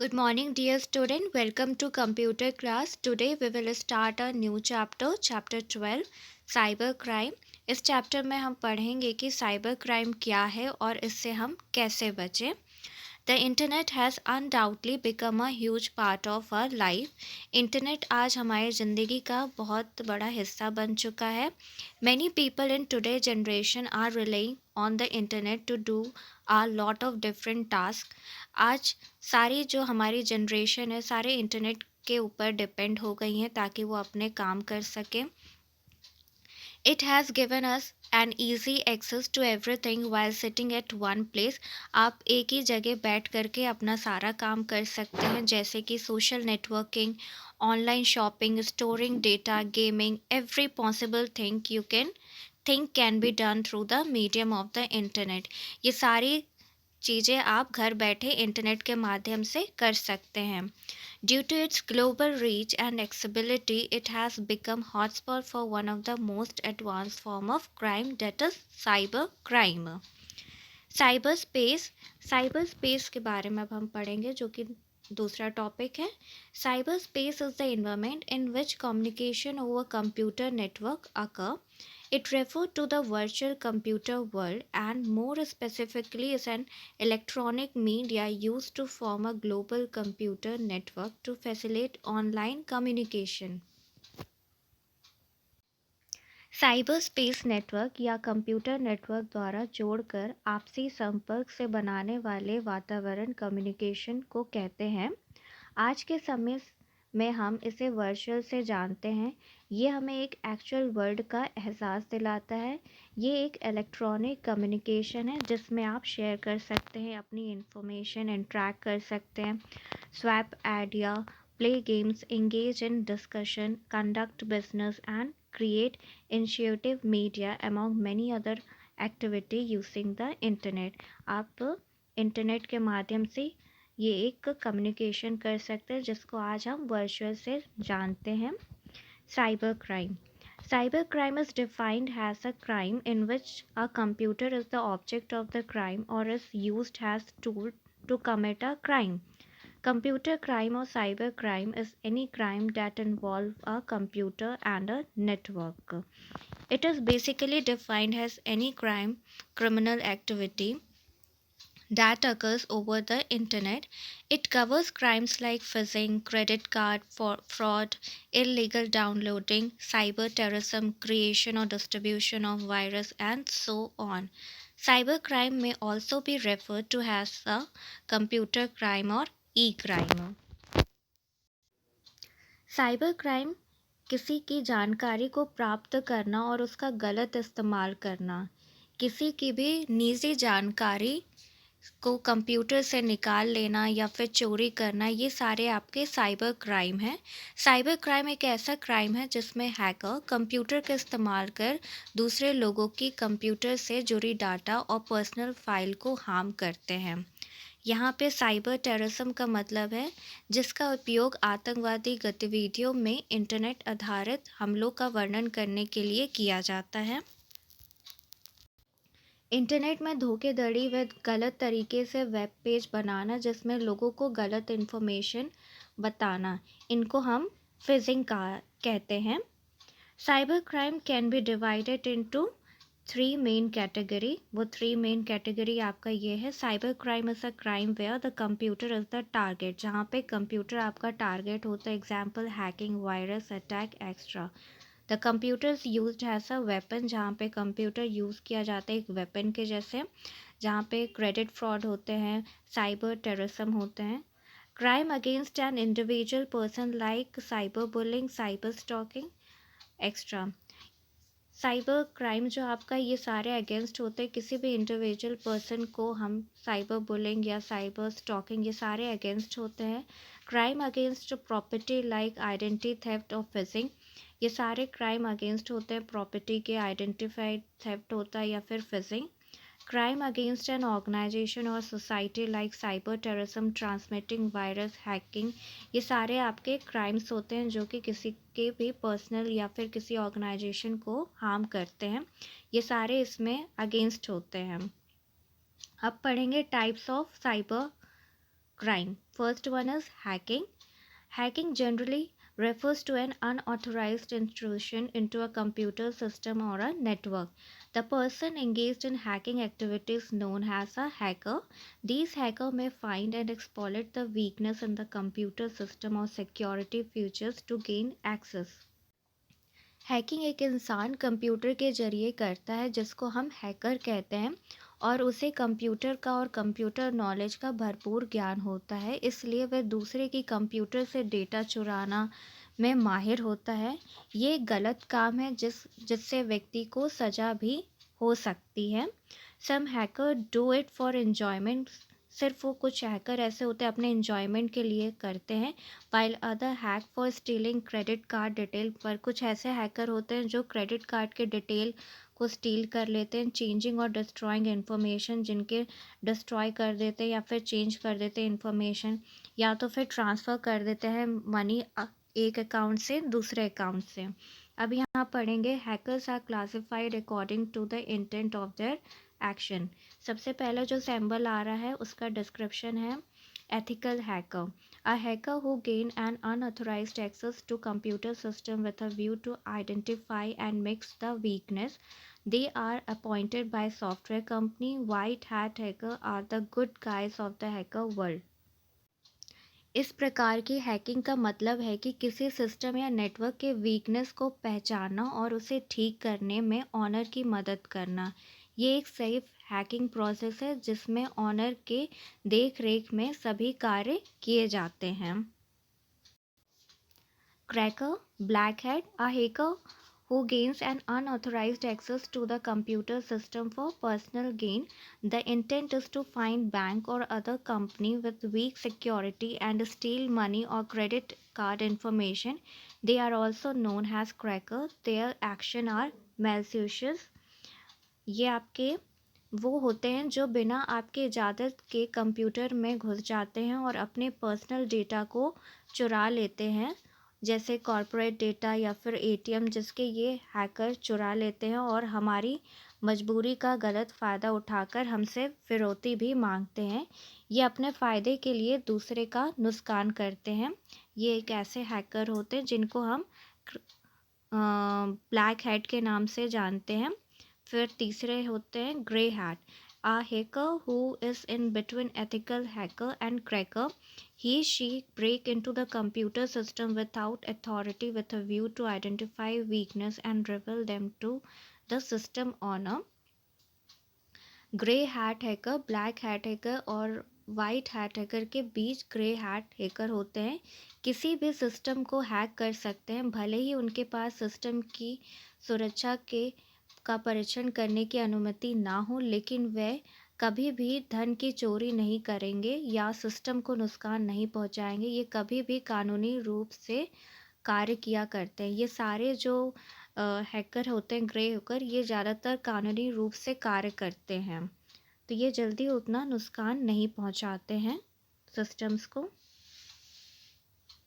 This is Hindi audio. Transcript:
Good morning, dear student. Welcome to computer class. Today we will start a new chapter, chapter 12, cyber crime. इस चैप्टर में हम पढ़ेंगे कि साइबर क्राइम क्या है और इससे हम कैसे बचें. The internet has undoubtedly become a huge part of our life. Internet आज हमारी ज़िंदगी का बहुत बड़ा हिस्सा बन चुका है. Many people in today's generation are relying on the internet to do a lot of different tasks. आज सारी जो हमारी जनरेशन है सारे इंटरनेट के ऊपर डिपेंड हो गई हैं ताकि वो अपने काम कर सकें. It has given us an easy access to everything while sitting at one place. आप एक ही जगह बैठ करके अपना सारा काम कर सकते हैं जैसे कि social networking, online shopping, storing data, gaming, every possible thing you can think can be done through the medium of the internet. ये सारी चीज़ें आप घर बैठे इंटरनेट के माध्यम से कर सकते हैं. Due to its global reach and accessibility, it has become hotspot for one of the most advanced form of crime, that is cyber crime. Cyber space के बारे में अब हम पढ़ेंगे जो कि दूसरा टॉपिक है. Cyber space is the environment in which communication over computer network occur. It refers to the virtual computer world and more specifically is an electronic media used to form a global computer network to facilitate online communication. Cyber space network या कंप्यूटर नेटवर्क द्वारा जोड़कर आपसी संपर्क से बनाने वाले वातावरण कम्युनिकेशन को कहते हैं. आज के समय में हम इसे वर्चुअल से जानते हैं. ये हमें एक एक्चुअल वर्ल्ड का एहसास दिलाता है. ये एक इलेक्ट्रॉनिक कम्युनिकेशन है जिसमें आप शेयर कर सकते हैं अपनी इंफॉर्मेशन, इंटरेक्ट कर सकते हैं, swap idea, play games, engage in discussion, conduct business and create initiative media among many other activity using the internet. आप इंटरनेट के माध्यम से ये एक कम्युनिकेशन कर सकते हैं जिसको आज हम वर्चुअल से जानते हैं. Cyber crime. Cyber crime is defined as a crime in which a computer is the object of the crime or is used as tool to commit a crime. Computer crime or cyber crime is any crime that involves a computer and a network. It is basically defined as any criminal activity that occurs over the internet. It covers crimes like phishing, credit card fraud, illegal downloading, cyber terrorism, creation or distribution of virus, and so on. Cybercrime may also be referred to as a computer crime or e-crime. Cyber crime किसी की जानकारी को प्राप्त करना और उसका गलत इस्तेमाल करना, किसी की भी निजी जानकारी को कंप्यूटर से निकाल लेना या फिर चोरी करना, ये सारे आपके साइबर क्राइम हैं. साइबर क्राइम एक ऐसा क्राइम है जिसमें हैकर कंप्यूटर का इस्तेमाल कर दूसरे लोगों की कंप्यूटर से जुड़ी डाटा और पर्सनल फाइल को हार्म करते हैं. यहाँ पे साइबर टेररिज्म का मतलब है जिसका उपयोग आतंकवादी गतिविधियों में इंटरनेट आधारित हमलों का वर्णन करने के लिए किया जाता है. इंटरनेट में धोखाधड़ी व गलत तरीके से वेब पेज बनाना जिसमें लोगों को गलत इन्फॉर्मेशन बताना, इनको हम फिशिंग कहते हैं. Cyber crime can be divided into 3 main category. वो 3 मेन कैटेगरी आपका ये है. Cyber crime is a crime where the computer is the target. जहाँ पे कंप्यूटर आपका टारगेट होता है. Example hacking, virus attack extra. The computers used has a weapon. जहाँ पे कंप्यूटर यूज़ किया जाता है एक वेपन के जैसे. जहाँ पे क्रेडिट फ्रॉड होते हैं, साइबर टेररिज्म होते हैं. Crime against an individual person like cyber bullying, cyber stalking extra. Cyber crime जो आपका ये सारे अगेंस्ट होते हैं किसी भी इंडिविजुअल पर्सन को. हम साइबर बुलिंग या साइबर स्टॉकिंग ये सारे अगेंस्ट होते हैं. Crime against property like identity theft और फिशिंग, ये सारे क्राइम अगेंस्ट होते हैं. प्रॉपर्टी के आइडेंटिफाइड थेफ्ट होता है या फिर phishing. Crime against an organization और society like cyber terrorism, transmitting virus, hacking, ये सारे आपके क्राइम्स होते हैं जो कि किसी के भी पर्सनल या फिर किसी ऑर्गेनाइजेशन को हार्म करते हैं. ये सारे इसमें अगेंस्ट होते हैं. अब पढ़ेंगे types of cyber crime. first one is hacking. Hacking generally refers to an unauthorized intrusion into a computer system or a network. The person engaged in hacking activities known as a hacker. These hackers may find and exploit the weakness in the computer system or security features to gain access. Hacking एक इंसान कंप्यूटर के ज़रिए करता है जिसको हम हैकर कहते हैं और उसे कंप्यूटर का और कंप्यूटर नॉलेज का भरपूर ज्ञान होता है, इसलिए वह दूसरे की कंप्यूटर से डेटा चुराना में माहिर होता है। ये गलत काम है जिससे व्यक्ति को सज़ा भी हो सकती है। Some hacker do it for enjoyment. सिर्फ वो कुछ हैकर ऐसे होते हैं अपने एन्जॉयमेंट के लिए करते हैं। While other hack for stealing credit card detail. पर कुछ ऐसे हैकर होते हैं जो क्रेडिट कार्ड के डिटेल को स्टील कर लेते हैं। चेंजिंग और डिस्ट्रॉइंग इन्फॉर्मेशन, जिनके डिस्ट्रॉय कर देते हैं या फिर चेंज कर देते हैं इन्फॉर्मेशन, या तो फिर ट्रांसफ़र कर देते हैं मनी एक अकाउंट से दूसरे अकाउंट से। अब यहाँ पढ़ेंगे hackers are classified according to the intent of their action. सबसे पहला जो सैम्बल आ रहा है उसका डिस्क्रिप्शन है ethical hacker. A hacker who gain an unauthorized access to computer system with a view to identify and mix the weakness. They are appointed by software company. White hat hacker are the good guys of the hacker world. इस प्रकार की हैकिंग का मतलब है कि किसी सिस्टम या नेटवर्क के वीकनेस को पहचानना और उसे ठीक करने में ऑनर की मदद करना। ये एक सेफ हैकिंग प्रोसेस है जिसमें ऑनर के देख रेख में सभी कार्य किए जाते हैं। Cracker, black hat, a hacker who gains an unauthorized access to the computer system for personal gain. The intent is to find bank or other company with weak security and steal money or credit card information. They are also known as cracker. Their action are malicious. ये आपके वो होते हैं जो बिना आपके इजाज़त के कंप्यूटर में घुस जाते हैं और अपने पर्सनल डेटा को चुरा लेते हैं, जैसे कॉर्पोरेट डेटा या फिर एटीएम, जिसके ये हैकर चुरा लेते हैं और हमारी मजबूरी का गलत फ़ायदा उठाकर हमसे फिरौती भी मांगते हैं। ये अपने फ़ायदे के लिए दूसरे का नुकसान करते हैं। ये एक ऐसे हैकर होते हैं जिनको हम ब्लैक हैट के नाम से जानते हैं। फिर तीसरे होते हैं grey hat. A hacker who is in between ethical hacker and cracker. She break into the computer system without authority with a view to identify weakness and reveal them to the system owner. Grey hat hacker, black hat hacker और वाइट हैट हैकर के बीच ग्रे हैट हैकर होते हैं। किसी भी सिस्टम को हैक कर सकते हैं, भले ही उनके पास सिस्टम की सुरक्षा का परीक्षण करने की अनुमति ना हो, लेकिन वे कभी भी धन की चोरी नहीं करेंगे या सिस्टम को नुकसान नहीं पहुंचाएंगे। ये कभी भी कानूनी रूप से कार्य किया करते हैं। ये सारे जो हैकर होते हैं ग्रे हैकर, ये ज़्यादातर कानूनी रूप से कार्य करते हैं, तो ये जल्दी उतना नुकसान नहीं पहुंचाते हैं सिस्टम्स को।